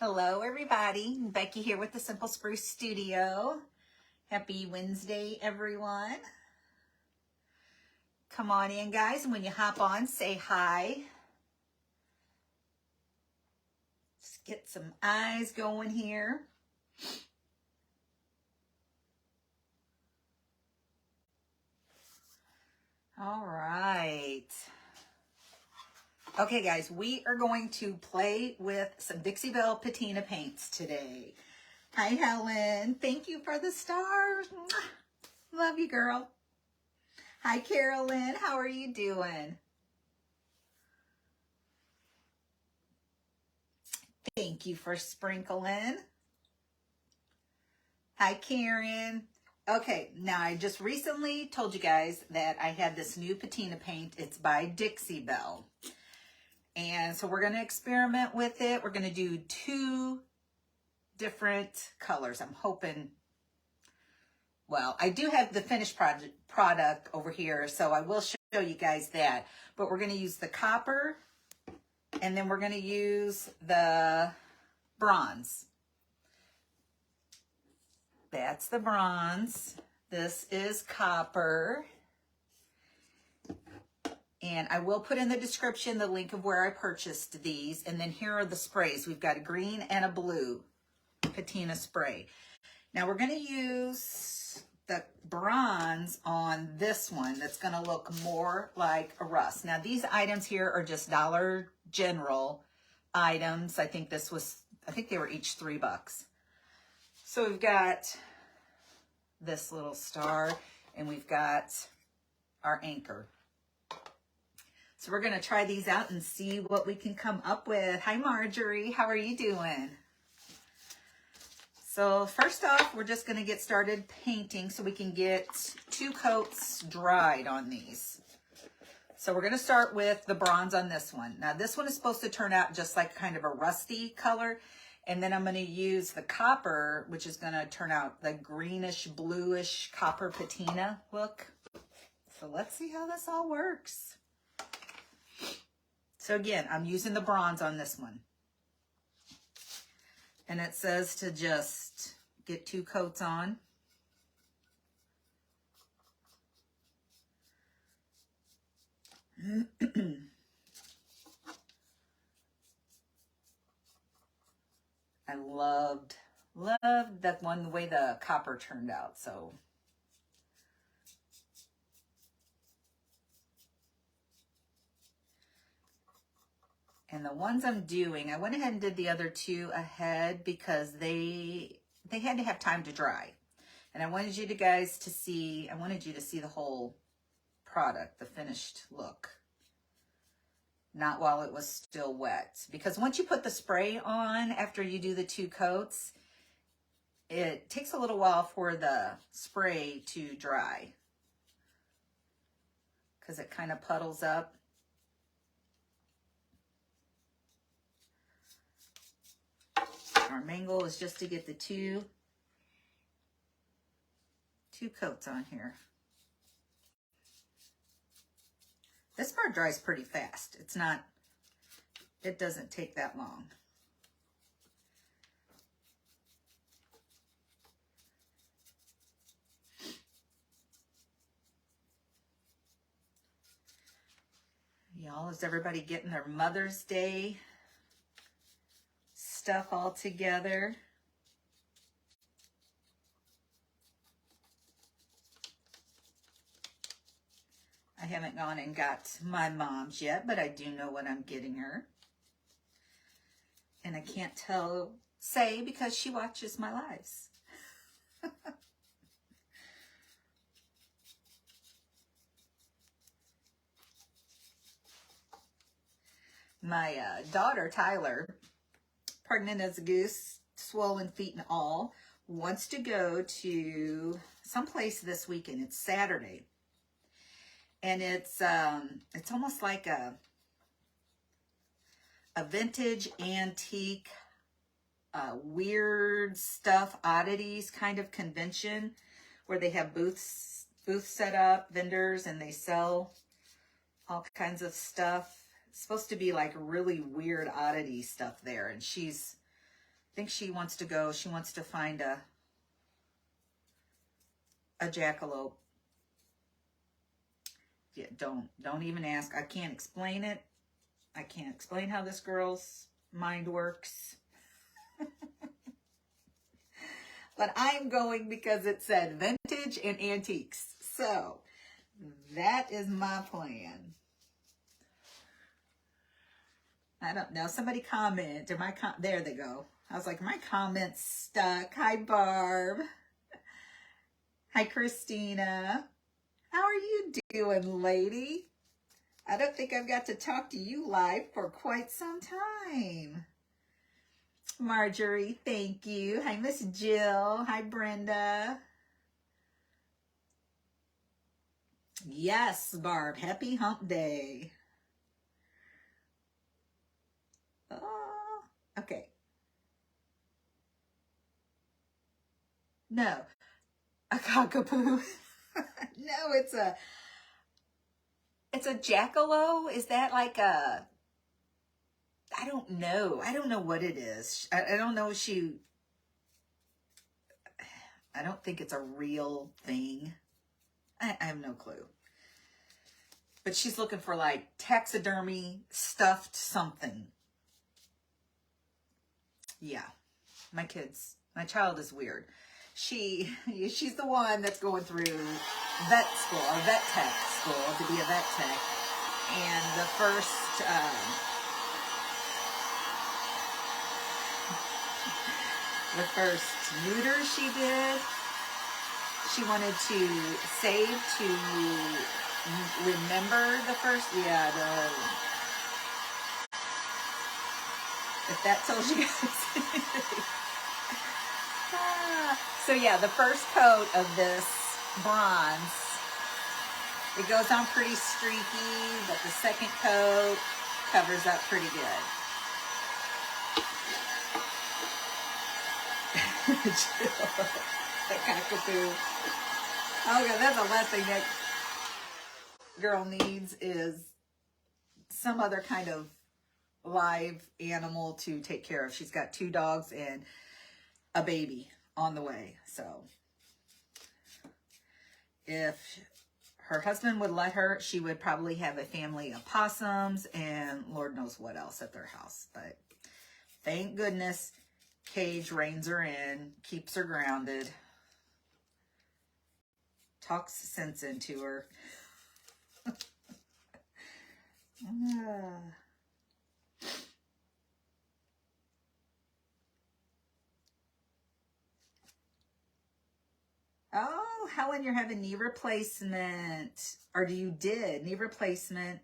Hello everybody, Becky here with the Simple Spruce Studio. Happy Wednesday everyone. Come on in guys, and when you hop on, say hi. Just get some eyes going here. All right. Okay guys, we are going to play with some Dixie Belle Patina paints today. Hi Helen, thank you for the stars. Love you girl. Hi Carolyn, how are you doing? Thank you for sprinkling. Hi Karen. Okay, now I just recently told you guys that I had this new patina paint. It's by Dixie Belle. And so we're going to experiment with it. We're going to do 2 different colors. I'm hoping, well, I do have the finished product over here, so I will show you guys that. But we're going to use the copper, and then we're going to use the bronze. That's the bronze. This is copper. And I will put in the description the link of where I purchased these. And then here are the sprays. We've got a green and a blue patina spray. Now we're going to use the bronze on this one that's going to look more like a rust. Now these items here are just Dollar General items. I think they were each $3. So we've got this little star, and we've got our anchor. So we're going to try these out and see what we can come up with. Hi, Marjorie. How are you doing? So first off, we're just going to get started painting so we can get 2 coats dried on these. So we're going to start with the bronze on this one. Now this one is supposed to turn out just like kind of a rusty color. And then I'm going to use the copper, which is going to turn out the greenish, bluish copper patina look. So let's see how this all works. So again, I'm using the bronze on this one. And it says to just get 2 coats on. I loved that one, the way the copper turned out. So and the ones I'm doing, I went ahead and did the other 2 ahead because they had to have time to dry. And I wanted you guys to see, I wanted you to see the whole product, the finished look. Not while it was still wet. Because once you put the spray on, after you do the 2 coats, it takes a little while for the spray to dry. Because it kind of puddles up. Our main goal is just to get the two coats on here. This part dries pretty fast. It doesn't take that long. Y'all, is everybody getting their Mother's Day stuff all together? I haven't gone and got my mom's yet, but I do know what I'm getting her. And I can't say because she watches my lives. My daughter, Tyler, pregnant as a goose, swollen feet and all, wants to go to someplace this weekend. It's Saturday. And it's almost like a vintage, antique, weird stuff, oddities kind of convention where they have booths set up, vendors, and they sell all kinds of stuff. It's supposed to be like really weird oddity stuff there. And she's think she wants to go. She wants to find a jackalope. Yeah, don't even ask. I can't explain it. I can't explain how this girl's mind works. But I'm going because it said vintage and antiques. So that is my plan. I don't know. Somebody comment. Or there they go. I was like, my comment's stuck. Hi, Barb. Hi, Christina. How are you doing, lady? I don't think I've got to talk to you live for quite some time. Marjorie, thank you. Hi, Miss Jill. Hi, Brenda. Yes, Barb. Happy hump day. Oh, okay. No, a cockapoo. No, it's a jackalope. Is that like a, I don't know. I don't know what it is. I don't know if I don't think it's a real thing. I have no clue. But she's looking for like taxidermy stuffed something. Yeah. My child is weird. She's the one that's going through vet school or vet tech school to be a vet tech. And the first neuter she did, she wanted to save to remember the first, if that tells you guys. So yeah, the first coat of this bronze, it goes on pretty streaky, but the second coat covers up pretty good. The cockapoo. Oh God, that's the last thing that girl needs is some other kind of live animal to take care of. She's got 2 dogs and a baby on the way. So if her husband would let her, she would probably have a family of possums and Lord knows what else at their house. But thank goodness Cage reins her in, keeps her grounded, talks sense into her. Oh, Helen, you're having knee replacement. Or you did knee replacement.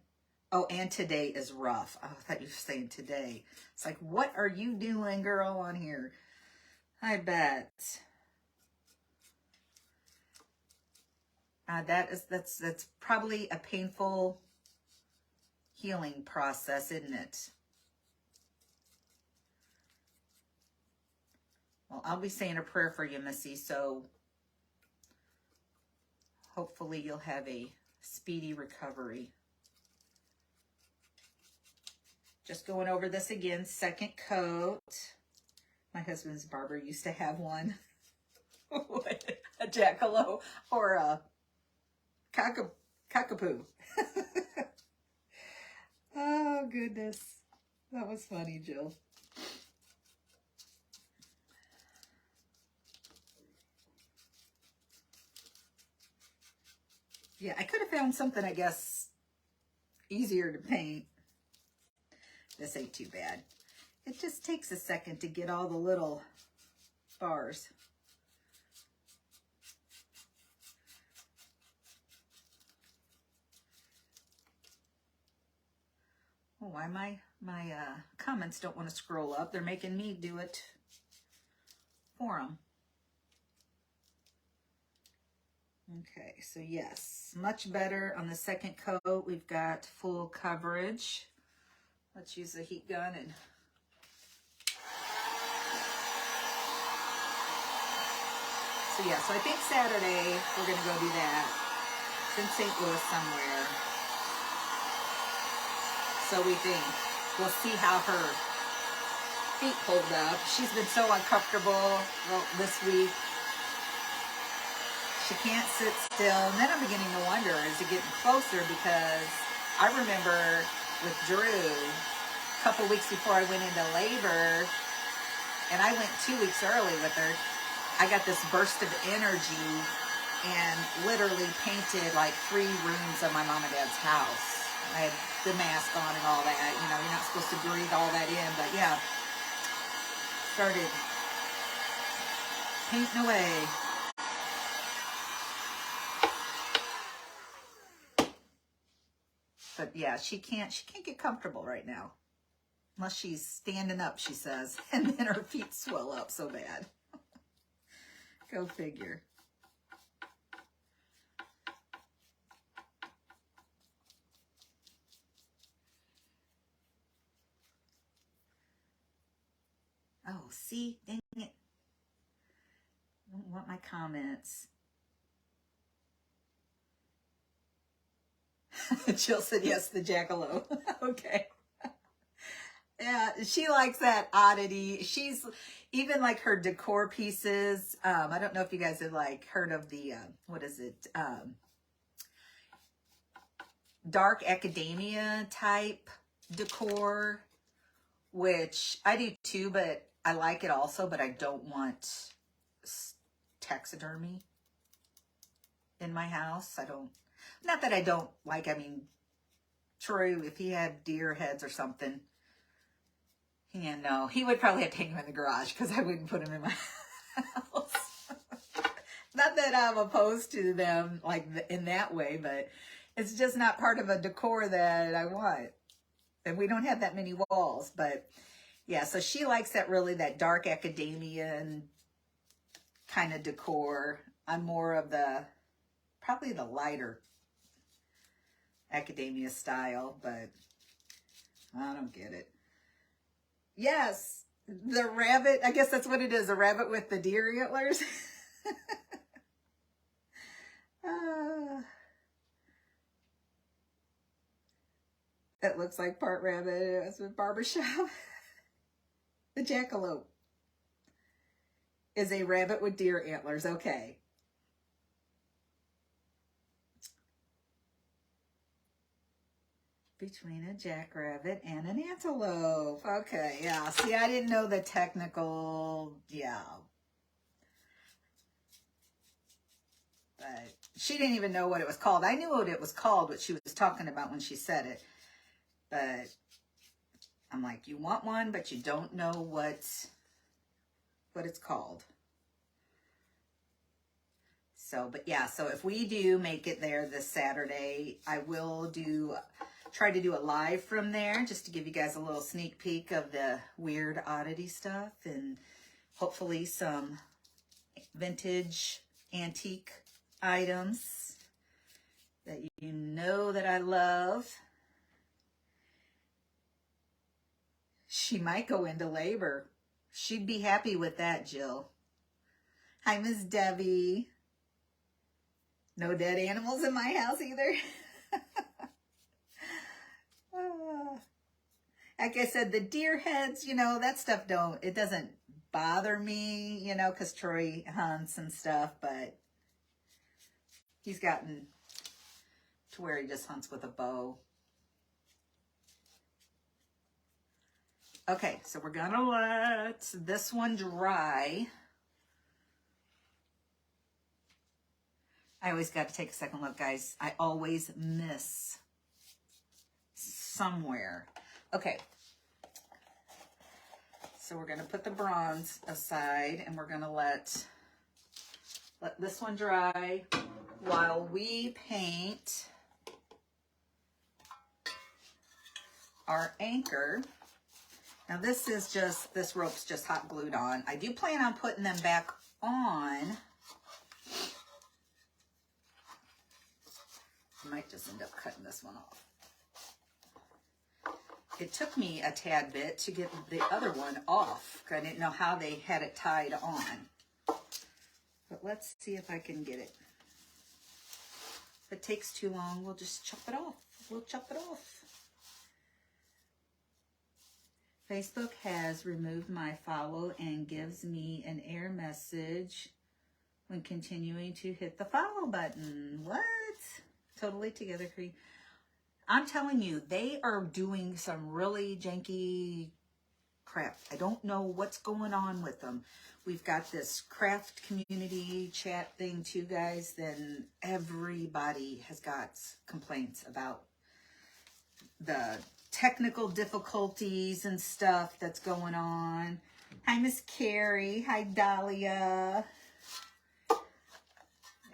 Oh, and today is rough. Oh, I thought you were saying today. It's like, what are you doing, girl, on here? I bet. That's probably a painful healing process, isn't it? Well, I'll be saying a prayer for you, Missy, so hopefully you'll have a speedy recovery. Just going over this again, second coat. My husband's barber used to have one. A jackalope or a cockapoo. Oh, goodness. That was funny, Jill. Yeah, I could have found something, I guess, easier to paint. This ain't too bad. It just takes a second to get all the little bars. Oh, why my comments don't want to scroll up. They're making me do it for them. Okay, so yes, much better on the second coat. We've got full coverage. Let's use the heat gun and so yeah, so I think Saturday we're gonna go do that. It's in St. Louis somewhere. So we think we'll see how her feet hold up. She's been so uncomfortable this week. She can't sit still. And then I'm beginning to wonder, is it getting closer? Because I remember with Drew, a couple weeks before I went into labor, and I went 2 weeks early with her, I got this burst of energy and literally painted like 3 rooms of my mom and dad's house. I had the mask on and all that. You know, you're not supposed to breathe all that in, but yeah. Started painting away. But yeah, she can't get comfortable right now. Unless she's standing up, she says. And then her feet swell up so bad. Go figure. Oh, see? Dang it. I don't want my comments. Jill said yes, the jackalope. Okay. Yeah, she likes that oddity. She's even like her decor pieces. I don't know if you guys have like heard of the, what is it? Dark academia type decor, which I do too, but I like it also, but I don't want taxidermy in my house. I don't, not that I don't like, I mean, true, if he had deer heads or something, yeah, no, he would probably have to hang him in the garage because I wouldn't put him in my house. Not that I'm opposed to them like in that way, but it's just not part of a decor that I want. And we don't have that many walls, but yeah, so she likes that really, that dark academia kind of decor. I'm more of the, probably the lighter academia style, but I don't get it. Yes, the rabbit, I guess that's what it is, a rabbit with the deer antlers. That looks like part rabbit. It's a barbershop. The jackalope is a rabbit with deer antlers. Okay. Between a jackrabbit and an antelope. Okay, yeah. See, I didn't know the technical, yeah. But she didn't even know what it was called. I knew what it was called, what she was talking about when she said it. But I'm like, you want one, but you don't know what it's called. So, but yeah, so if we do make it there this Saturday, I will try to do a live from there just to give you guys a little sneak peek of the weird oddity stuff and hopefully some vintage antique items that you know that I love. She might go into labor. She'd be happy with that, Jill. Hi, Miss Debbie. No dead animals in my house either. Like I said, the deer heads, you know, that stuff it doesn't bother me, you know, because Troy hunts and stuff, but he's gotten to where he just hunts with a bow. Okay, so we're gonna let this one dry. I always got to take a second look, guys. I always miss somewhere. Okay. So we're going to put the bronze aside and we're going to let this one dry while we paint our anchor. Now this rope's just hot glued on. I do plan on putting them back on. I might just end up cutting this one off. It took me a tad bit to get the other one off. I didn't know how they had it tied on. But let's see if I can get it. If it takes too long, we'll just chop it off. We'll chop it off. Facebook has removed my follow and gives me an error message when continuing to hit the follow button. What? Totally Together Cream. I'm telling you, they are doing some really janky crap. I don't know what's going on with them. We've got this craft community chat thing too, guys. Then everybody has got complaints about the technical difficulties and stuff that's going on. Hi, Miss Carrie. Hi, Dahlia.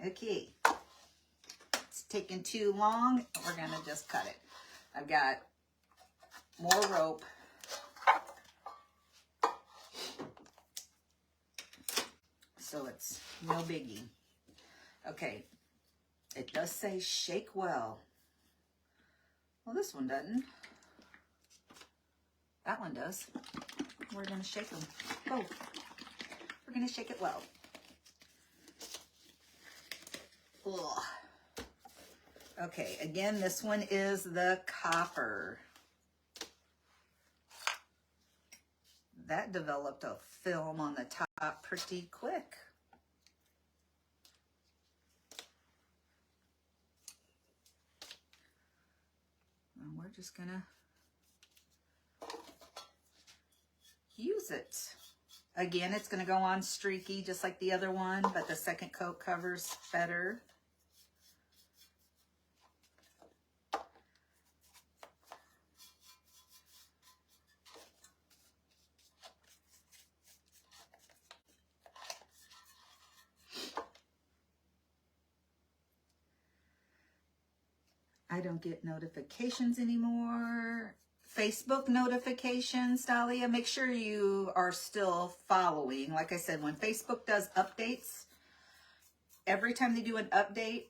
Okay. It's taking too long. We're going to just cut it. I've got more rope. So it's no biggie. Okay. It does say shake well. Well, this one doesn't. That one does. We're going to shake them both. We're going to shake it well. Ugh. Okay, again, this one is the copper. That developed a film on the top pretty quick. And we're just gonna use it. Again, it's gonna go on streaky just like the other one, but the second coat covers better. I don't get notifications anymore. Facebook notifications, Dahlia. Make sure you are still following. Like I said, when Facebook does updates, every time they do an update,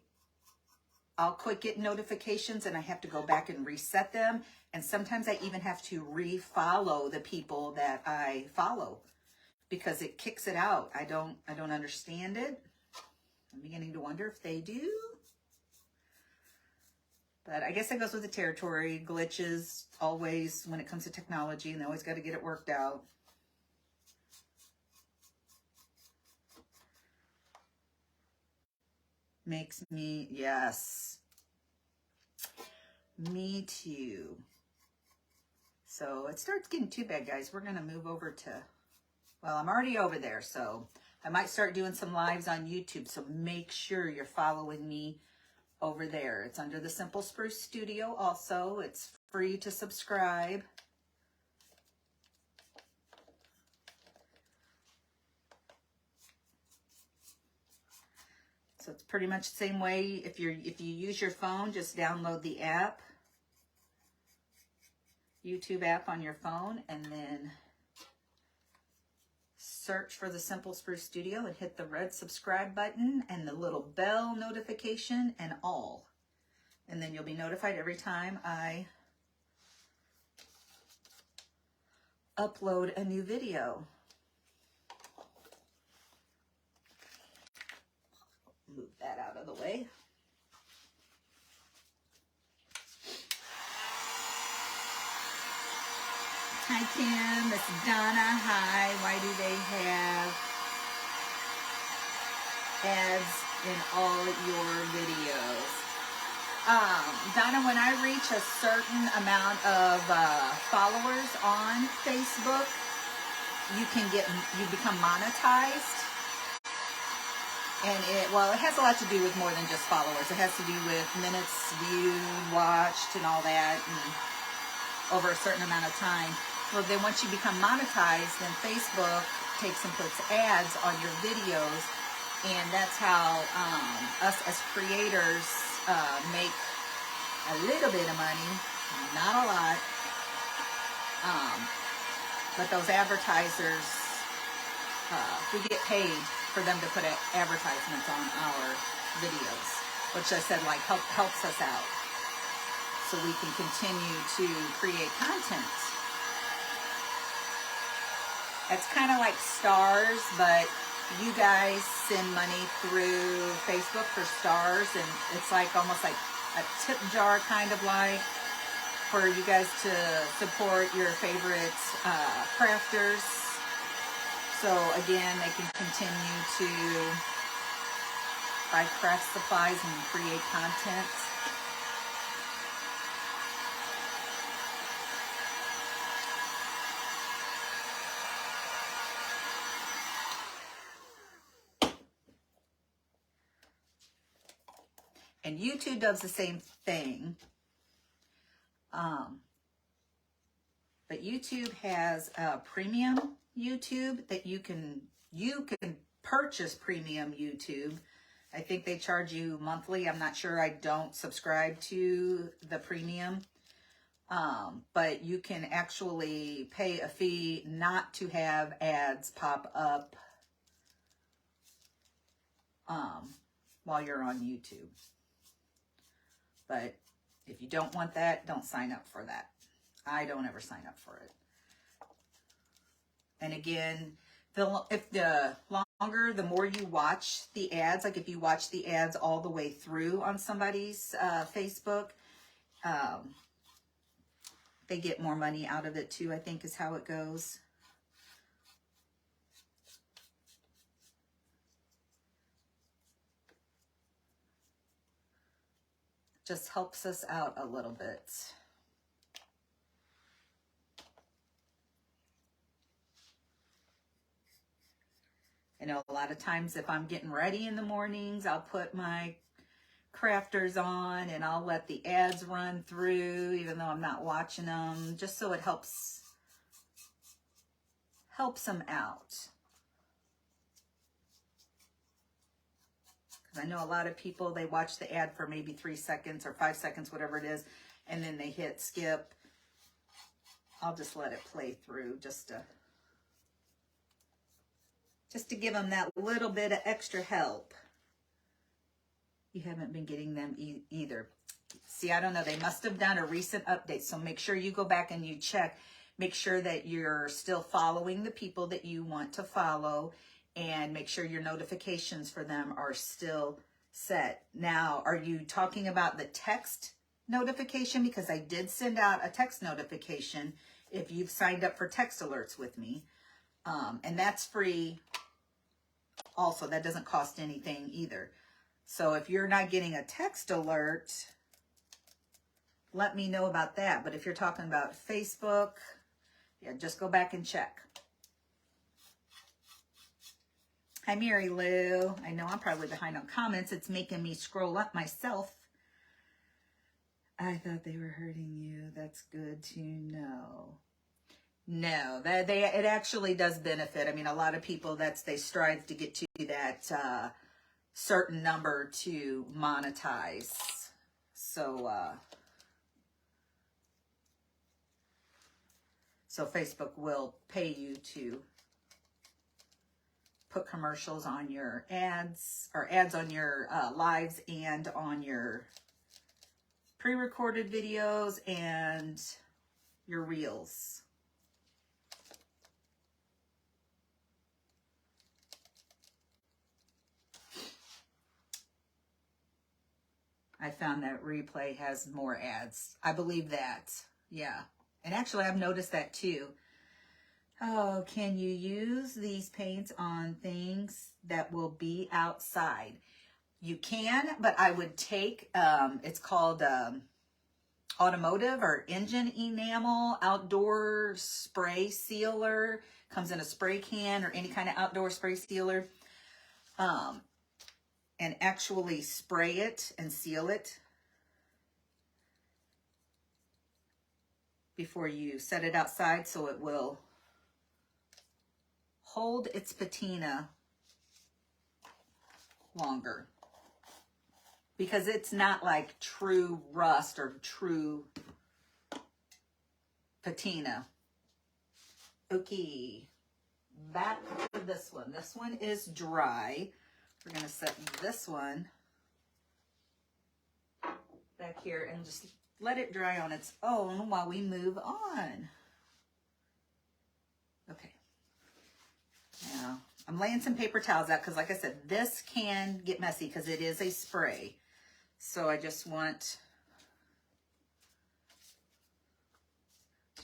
I'll quit getting notifications and I have to go back and reset them. And sometimes I even have to refollow the people that I follow because it kicks it out. I don't understand it. I'm beginning to wonder if they do. But I guess it goes with the territory. Glitches always when it comes to technology, and they always got to get it worked out. Makes me, yes. Me too. So it starts getting too bad, guys. We're going to move over to, well, I'm already over there, so I might start doing some lives on YouTube. So make sure you're following me over there. It's under the Simple Spruce Studio also. It's free to subscribe. So it's pretty much the same way. If you use your phone, just download the app, YouTube app on your phone, and then search for the Simple Spruce Studio and hit the red subscribe button and the little bell notification and all. And then you'll be notified every time I upload a new video. Move that out of the way. Hi, Kim. Miss Donna. Hi. Why do they have ads in all your videos? Donna, when I reach a certain amount of followers on Facebook, you become monetized. And it has a lot to do with more than just followers. It has to do with minutes viewed, watched, and all that, and over a certain amount of time. Well, then once you become monetized, then Facebook takes and puts ads on your videos, and that's how us as creators make a little bit of money, not a lot. But those advertisers, we get paid for them to put advertisements on our videos, which I said helps us out so we can continue to create content. It's kind of like stars, but you guys send money through Facebook for stars, and it's like almost like a tip jar, kind of like. for you guys to support your favorite crafters. So again, they can continue to buy craft supplies and create content. And YouTube does the same thing. But YouTube has a premium YouTube that you can purchase premium YouTube. I think they charge you monthly. I'm not sure. I don't subscribe to the premium. But you can actually pay a fee not to have ads pop up while you're on YouTube. But if you don't want that, don't sign up for that. I don't ever sign up for it. And again, if the longer, the more you watch the ads, like if you watch the ads all the way through on somebody's Facebook, they get more money out of it too, I think is how it goes. Just helps us out a little bit. I know a lot of times if I'm getting ready in the mornings, I'll put my crafters on and I'll let the ads run through even though I'm not watching them, just so it helps them out. I know a lot of people, they watch the ad for maybe 3 seconds or 5 seconds, whatever it is, and then they hit skip. I'll just let it play through just to give them that little bit of extra help. You haven't been getting them either. See, I don't know. They must have done a recent update, so make sure you go back and you check. Make sure that you're still following the people that you want to follow, and make sure your notifications for them are still set. Now, are you talking about the text notification? Because I did send out a text notification if you've signed up for text alerts with me. And that's free also. That doesn't cost anything either. So if you're not getting a text alert, let me know about that. But if you're talking about Facebook, yeah, just go back and check. Hi, Mary Lou. I know I'm probably behind on comments. It's making me scroll up myself. I thought they were hurting you. That's good to know. No, it actually does benefit. I mean, a lot of people, they strive to get to that certain number to monetize. So Facebook will pay you to put commercials on your ads, or ads on your lives and on your pre-recorded videos and your reels. I found that replay has more ads. I believe that. Yeah. And actually, I've noticed that too. Oh, can you use these paints on things that will be outside? You can, but I would take, it's called automotive or engine enamel outdoor spray sealer. Comes in a spray can or any kind of outdoor spray sealer. And actually spray it and seal it before you set it outside, so it will hold its patina longer, because it's not like true rust or true patina. Okay, back to this one. This one is dry. We're going to set this one back here and just let it dry on its own while we move on. Okay. Now, I'm laying some paper towels out because, like I said, this can get messy because it is a spray. So I just want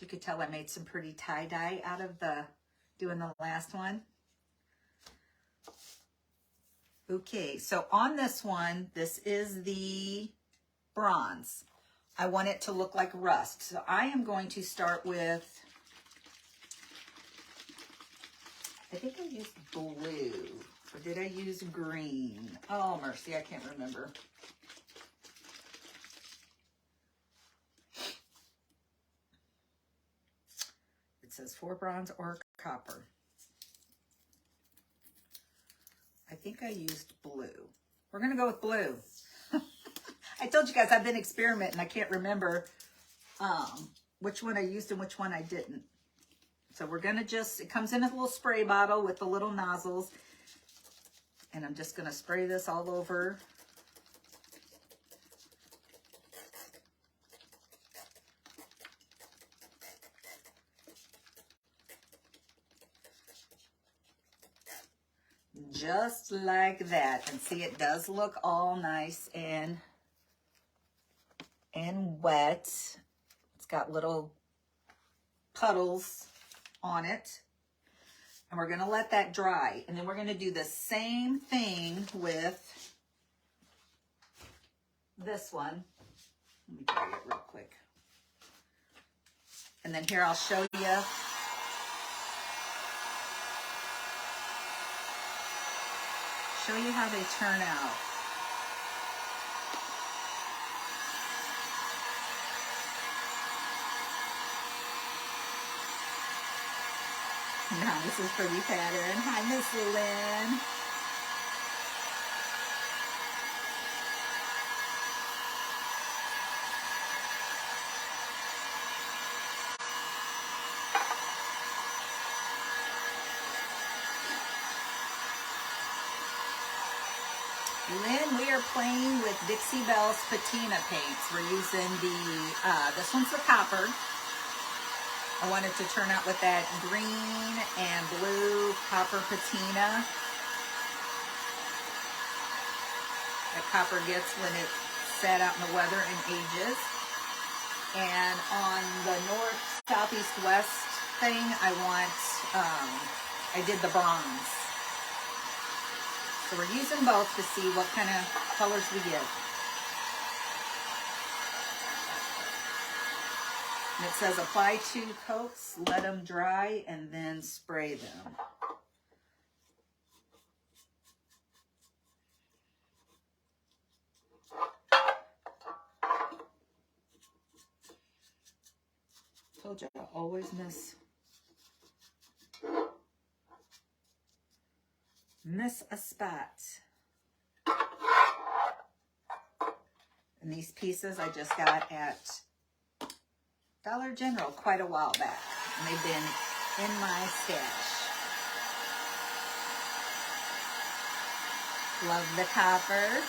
You could tell I made some pretty tie-dye out of doing the last one. Okay, so on this one, this is the bronze. I want it to look like rust. So I am going to start with, I think I used blue, or did I use green? Oh, mercy, I can't remember. It says for bronze or copper. I think I used blue. We're gonna go with blue. I told you guys I've been experimenting. I can't remember which one I used and which one I didn't. So we're gonna it comes in a little spray bottle with the little nozzles. And I'm just gonna spray this all over. Just like that. And see, it does look all nice and wet. It's got little puddles on it. And we're going to let that dry. And then we're going to do the same thing with this one. Let me dry it real quick. And then here I'll show you. Show you how they turn out. Now this is pretty pattern. Hi, Miss Lynn. Lynn, we are playing with Dixie Belle's Patina paints. We're using this one's the copper. I wanted to turn out with that green and blue copper patina that copper gets when it's sat out in the weather and ages. And on the north, south, east, west thing, I did the bronze. So we're using both to see what kind of colors we get. And it says apply 2 coats, let them dry, and then spray them. Told you I always miss a spot. And these pieces I just got at Dollar General quite a while back, and they've been in my stash. Love the copper.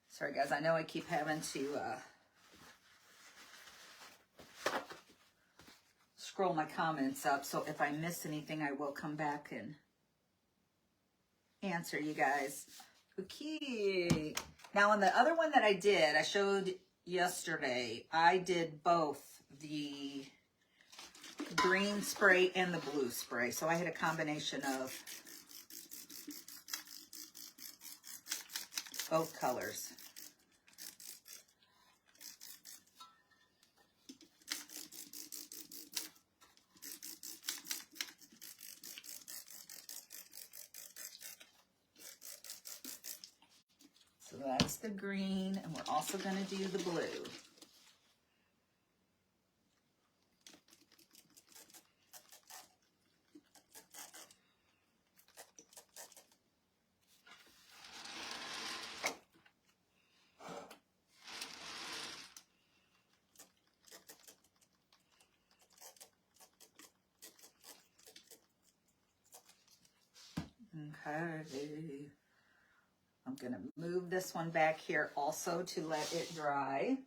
Sorry guys, I know I keep having to scroll my comments up, so if I miss anything, I will come back and answer you guys. Okay. Now on the other one that I did, I showed yesterday, I did both the green spray and the blue spray. So I had a combination of both colors. So that's the green, and we're also going to do the blue. hey. I'm going to move this one back here also to let it dry.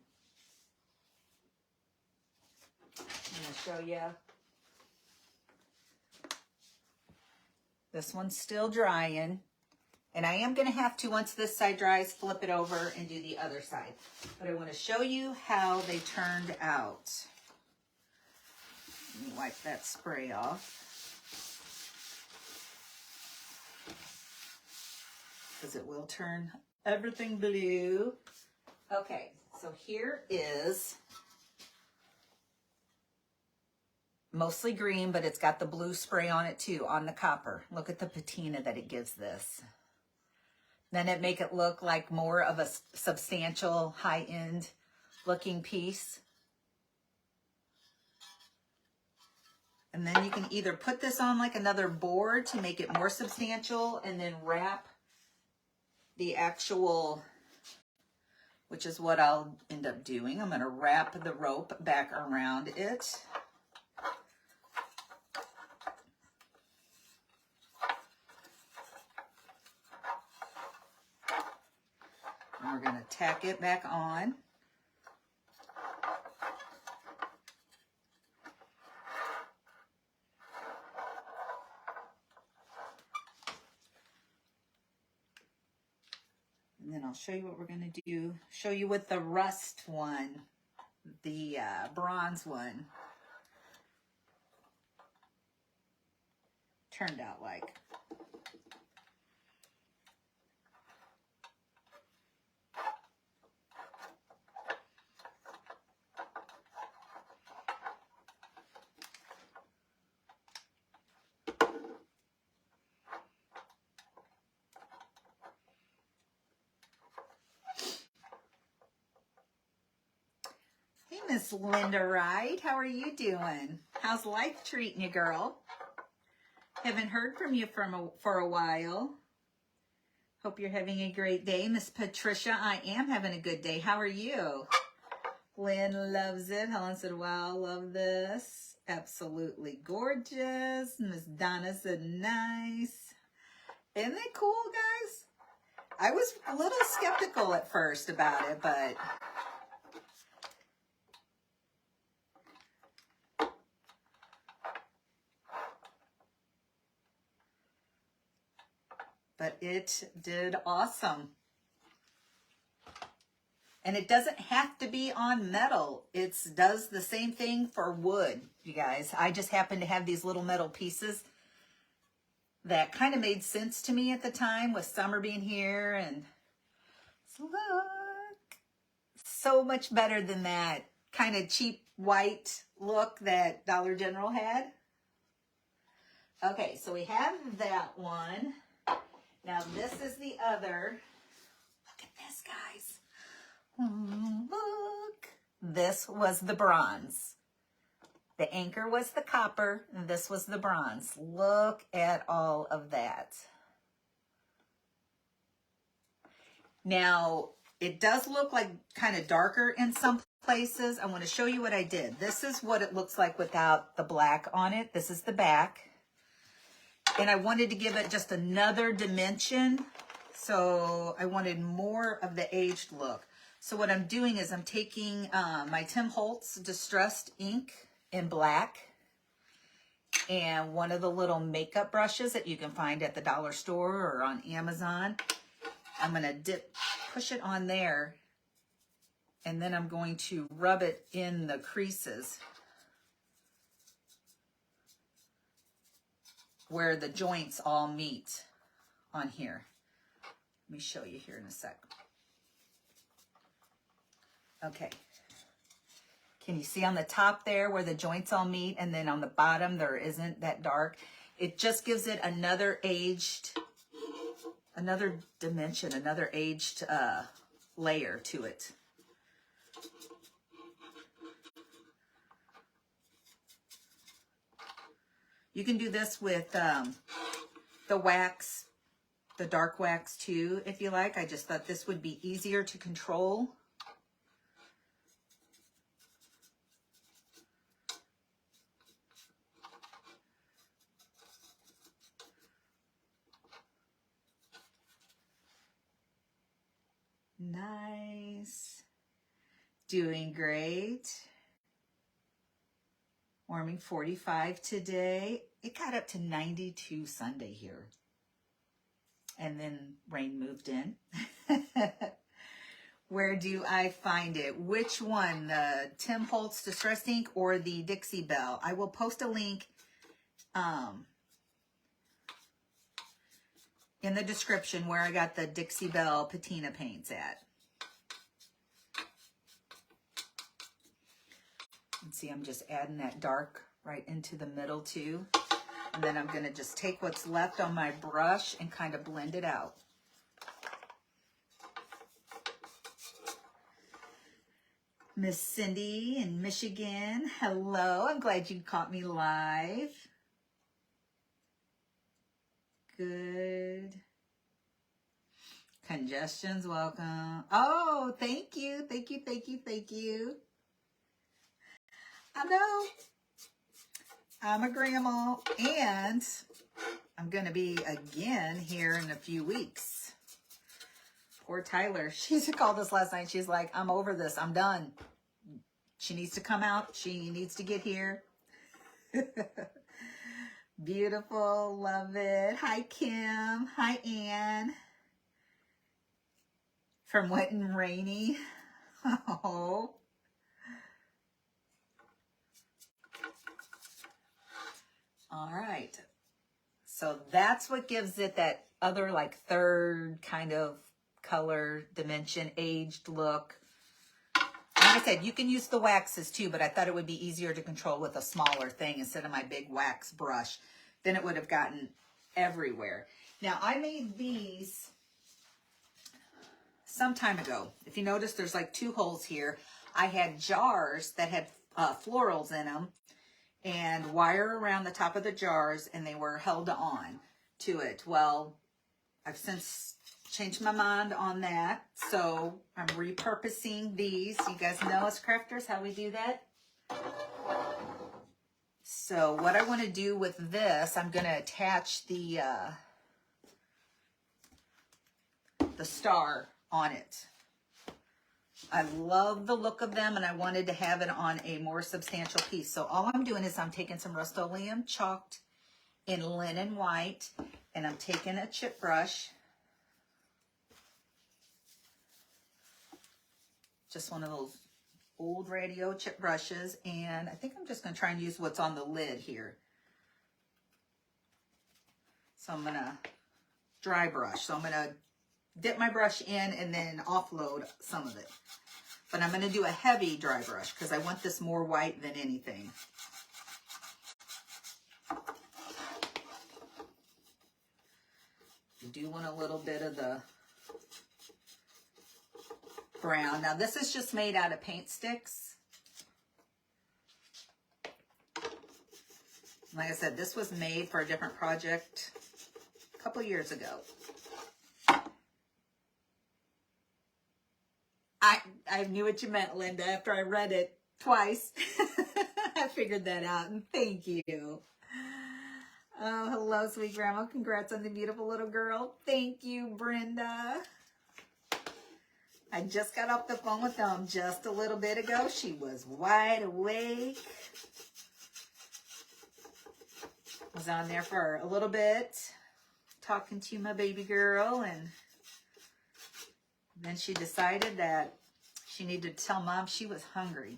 I'm going to show you. This one's still drying. And I am going to have to, once this side dries, flip it over and do the other side. But I want to show you how they turned out. Let me wipe that spray off. Because it will turn everything blue. Okay, so here is mostly green, but it's got the blue spray on it too, on the copper. Look at the patina that it gives this. Then it make it look like more of a substantial, high-end looking piece. And then you can either put this on like another board to make it more substantial and then wrap the actual, which is what I'll end up doing. I'm going to wrap the rope back around it. And we're going to tack it back on. And then I'll show you what we're going to do. Show you with the rust one, the bronze one turned out like. Hey, Miss Linda Wright, how are you doing? How's life treating you, girl? Haven't heard from you for a while. Hope you're having a great day. Miss Patricia, I am having a good day. How are you? Lynn loves it. Helen said, wow, love this. Absolutely gorgeous. Miss Donna said, nice. Isn't that cool, guys? I was a little skeptical at first about it, but it did awesome. And it doesn't have to be on metal. It does the same thing for wood, you guys. I just happen to have these little metal pieces that kind of made sense to me at the time with summer being here. And look, so much better than that kind of cheap white look that Dollar General had. Okay, so we have that one. Now this is the other. Look at this, guys. Look. This was the bronze. The anchor was the copper, and this was the bronze. Look at all of that. Now, it does look like kind of darker in some places. I want to show you what I did. This is what it looks like without the black on it. This is the back. And I wanted to give it just another dimension. So I wanted more of the aged look. So what I'm doing is I'm taking my Tim Holtz Distressed ink in black and one of the little makeup brushes that you can find at the dollar store or on Amazon. I'm going to push it on there, and then I'm going to rub it in the creases where the joints all meet on here. Let me show you here in a sec. Okay. Can you see on the top there where the joints all meet, and then on the bottom there isn't that dark? It just gives it another aged, another dimension, another aged layer to it. You can do this with the wax, the dark wax too, if you like. I just thought this would be easier to control. Nice. Doing great. Warming 45 today. It got up to 92 Sunday here. And then rain moved in. Where do I find it? Which one? The Tim Holtz Distress Ink or the Dixie Belle? I will post a link in the description where I got the Dixie Belle Patina paints at. And see, I'm just adding that dark right into the middle too. And then I'm gonna just take what's left on my brush and kind of blend it out. Miss Cindy in Michigan, hello. I'm glad you caught me live. Good. Congestions, welcome. Oh, thank you, thank you, thank you, thank you. I know. I'm a grandma, and I'm going to be again here in a few weeks. Poor Tyler. She called us last night. She's like, I'm over this. I'm done. She needs to come out. She needs to get here. Beautiful. Love it. Hi, Kim. Hi, Ann. From Wet and Rainy. Oh. All right. So that's what gives it that other like third kind of color dimension, aged look. Like I said, you can use the waxes too, but I thought it would be easier to control with a smaller thing instead of my big wax brush. Then it would have gotten everywhere. Now, I made these some time ago. If you notice, there's like 2 holes here. I had jars that had florals in them and wire around the top of the jars, and they were held on to it. Well, I've since changed my mind on that, so I'm repurposing these. You guys know us crafters how we do that. So what I want to do with this, I'm going to attach the star on it. I love the look of them, and I wanted to have it on a more substantial piece. So all I'm doing is I'm taking some Rust-Oleum chalked in linen white, and I'm taking a chip brush, just one of those old radio chip brushes, and I think I'm just going to try and use what's on the lid here. So I'm going to dry brush. So I'm going to dip my brush in and then offload some of it. But I'm going to do a heavy dry brush because I want this more white than anything. You do want a little bit of the brown. Now this is just made out of paint sticks. Like I said, this was made for a different project a couple years ago. I knew what you meant, Linda, after I read it twice. I figured that out, and thank you. Oh, hello, sweet grandma. Congrats on the beautiful little girl. Thank you, Brenda. I just got off the phone with them just a little bit ago. She was wide awake. Was on there for a little bit, talking to my baby girl, and then she decided that she needed to tell Mom she was hungry.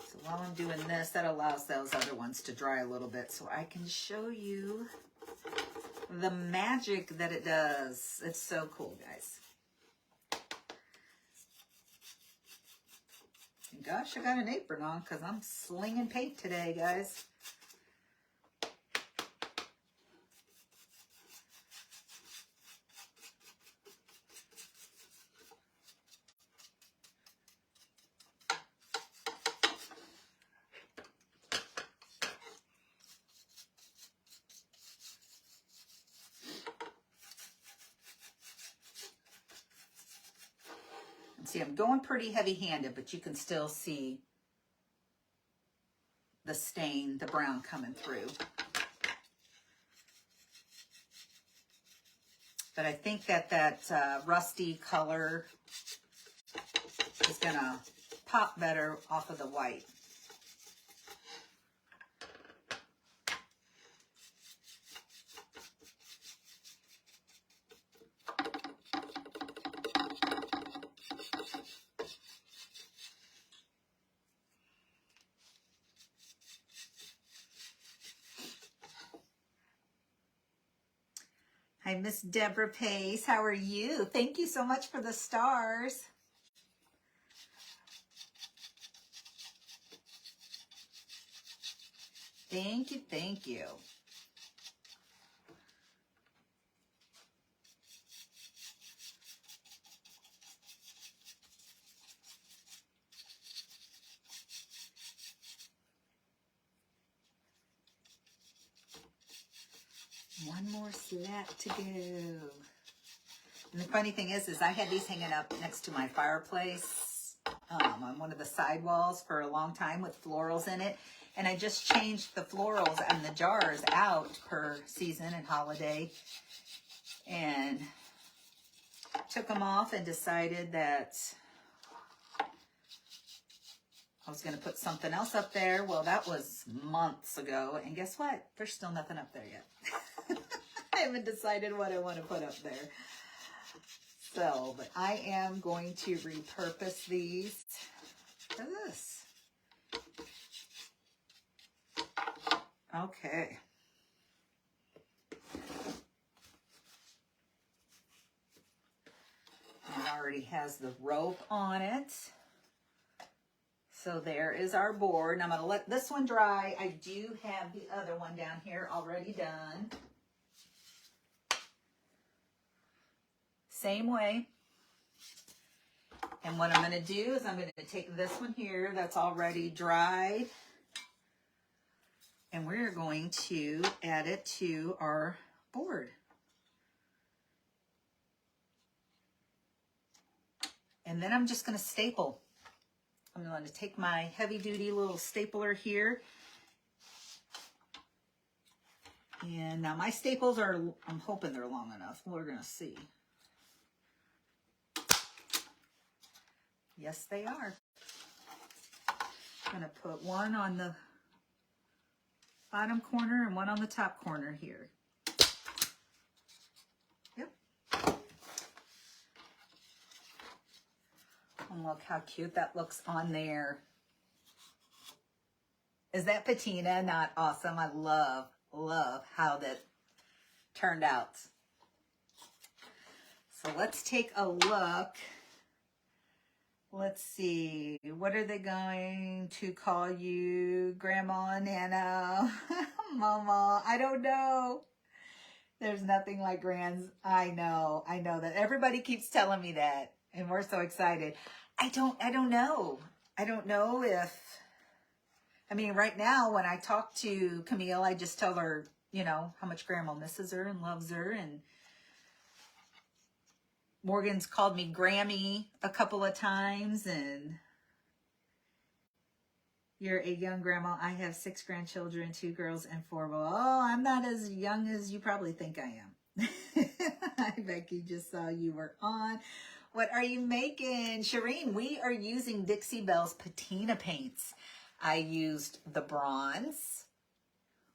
So while I'm doing this, that allows those other ones to dry a little bit so I can show you the magic that it does. It's so cool, guys. And gosh, I got an apron on because I'm slinging paint today, guys. See, I'm going pretty heavy-handed, but you can still see the stain, the brown coming through. But I think that rusty color is gonna pop better off of the white. Hi, Miss Deborah Pace. How are you? Thank you so much for the stars. Thank you, thank you. One more slat to go. And the funny thing is I had these hanging up next to my fireplace on one of the side walls for a long time with florals in it. And I just changed the florals and the jars out per season and holiday. And took them off and decided that I was going to put something else up there. Well, that was months ago. And guess what? There's still nothing up there yet. I haven't decided what I want to put up there. So, but I am going to repurpose these for this. Okay. It already has the rope on it. So there is our board. Now I'm going to let this one dry. I do have the other one down here already done. Same way. And what I'm going to do is I'm going to take this one here that's already dried. And we're going to add it to our board. And then I'm just going to staple. I'm going to take my heavy duty little stapler here. And now my staples are, I'm hoping they're long enough. We're going to see. Yes, they are. I'm going to put one on the bottom corner and one on the top corner here. Yep. And look how cute that looks on there. Is that patina not awesome? I love how that turned out. So let's take a look. Let's see, what are they going to call you? Grandma, Nana, Mama, I don't know. There's nothing like grands. I know that. Everybody keeps telling me that, and we're so excited. I don't know. I don't know if, I mean, right now when I talk to Camille, I just tell her, you know, how much Grandma misses her and loves her, and Morgan's called me Grammy a couple of times, and you're a young grandma. I have 6 grandchildren, 2 girls and 4 boys. Oh, I'm not as young as you probably think I am. Hi, Becky, just saw you were on. What are you making? Shireen, we are using Dixie Belle's patina paints. I used the bronze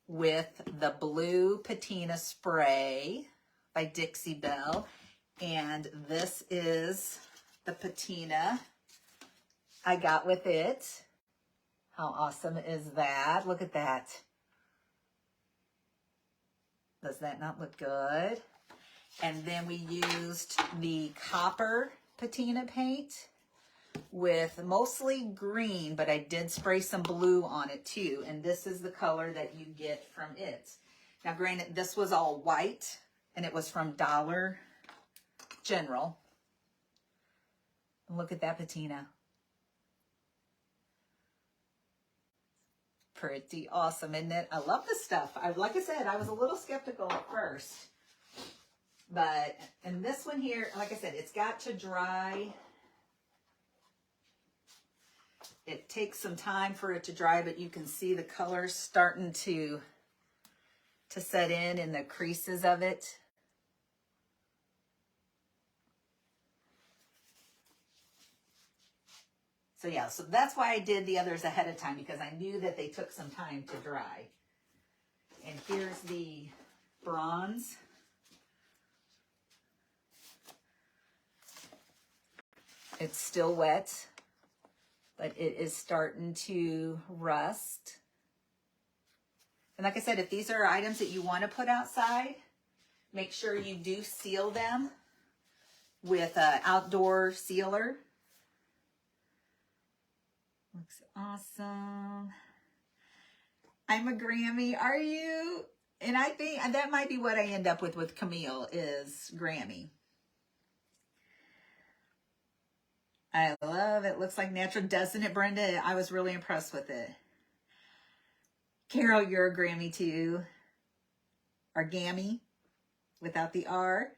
with the blue patina spray by Dixie Belle. And this is the patina I got with it. How awesome is that? Look at that. Does that not look good? And then we used the copper patina paint with mostly green, but I did spray some blue on it too. And this is the color that you get from it. Now, granted, this was all white, and it was from Dollar General. Look at that patina. Pretty awesome, isn't it? I love this stuff. Like I said, I was a little skeptical at first. But, and this one here, like I said, it's got to dry. It takes some time for it to dry, but you can see the colors starting to set in the creases of it. So yeah, so that's why I did the others ahead of time, because I knew that they took some time to dry. And here's the bronze. It's still wet, but it is starting to rust. And like I said, if these are items that you want to put outside, make sure you do seal them with an outdoor sealer. Looks awesome. I'm a Grammy. Are you? And I think that might be what I end up with Camille is Grammy. I love it. Looks like natural, doesn't it, Brenda? I was really impressed with it. Carol, you're a Grammy too. Or Gammy, without the R.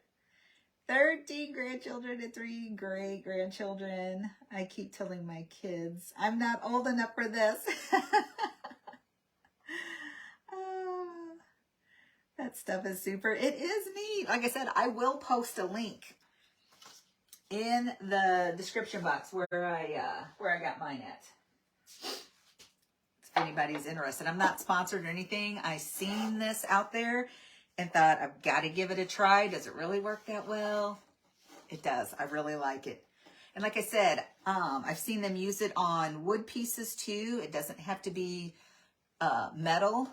13 grandchildren and 3 great-grandchildren. I keep telling my kids, I'm not old enough for this. That stuff is super. It is neat. Like I said, I will post a link in the description box where I got mine at. If anybody's interested. I'm not sponsored or anything. I seen this out there and thought, I've got to give it a try. Does it really work that well? It does. I really like it. And like I said, I've seen them use it on wood pieces too. It doesn't have to be metal.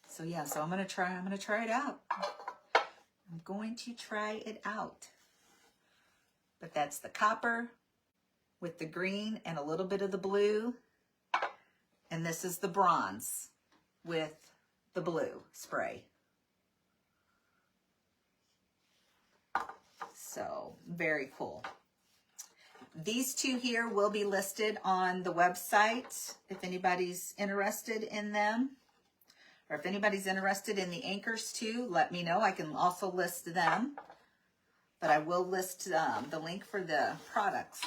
So yeah, so I'm going to try it out. I'm going to try it out. But that's the copper with the green and a little bit of the blue. And this is the bronze with the blue spray. So very cool. These two here will be listed on the website if anybody's interested in them. Or if anybody's interested in the anchors too, let me know. I can also list them. But I will list the link for the products.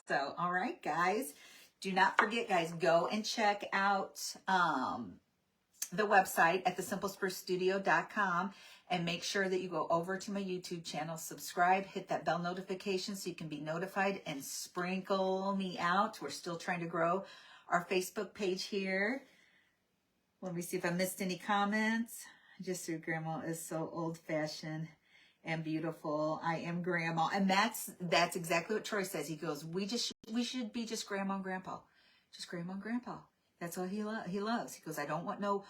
So, all right, guys. Do not forget, guys, go and check out the website at thesimpleSpruceStudio.com and make sure that you go over to my YouTube channel, subscribe, hit that bell notification so you can be notified and sprinkle me out. We're still trying to grow our Facebook page here. Let me see if I missed any comments. Just so Grandma is so old-fashioned and beautiful. I am Grandma. And that's exactly what Troy says. He goes, we should be just Grandma and Grandpa. Just Grandma and Grandpa. That's all he loves. He goes, I don't want no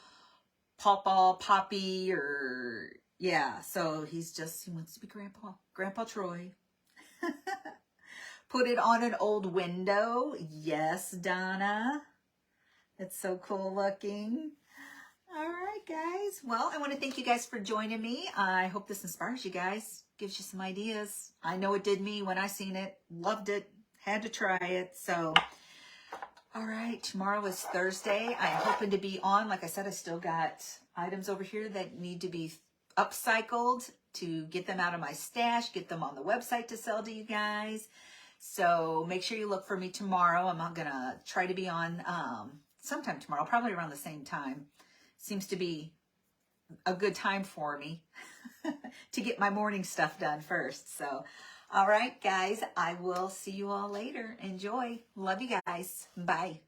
Pawpaw, Poppy, or yeah. So he wants to be Grandpa Troy. Put it on an old window. Yes, Donna. It's so cool looking. All right, guys. Well, I want to thank you guys for joining me. I hope this inspires you guys, gives you some ideas. I know it did me when I seen it. Loved it. Had to try it. So, all right. Tomorrow is Thursday. I'm hoping to be on. Like I said, I still got items over here that need to be upcycled to get them out of my stash, get them on the website to sell to you guys. So make sure you look for me tomorrow. I'm going to try to be on sometime tomorrow, probably around the same time. Seems to be a good time for me to get my morning stuff done first. So, all right, guys, I will see you all later. Enjoy. Love you guys. Bye.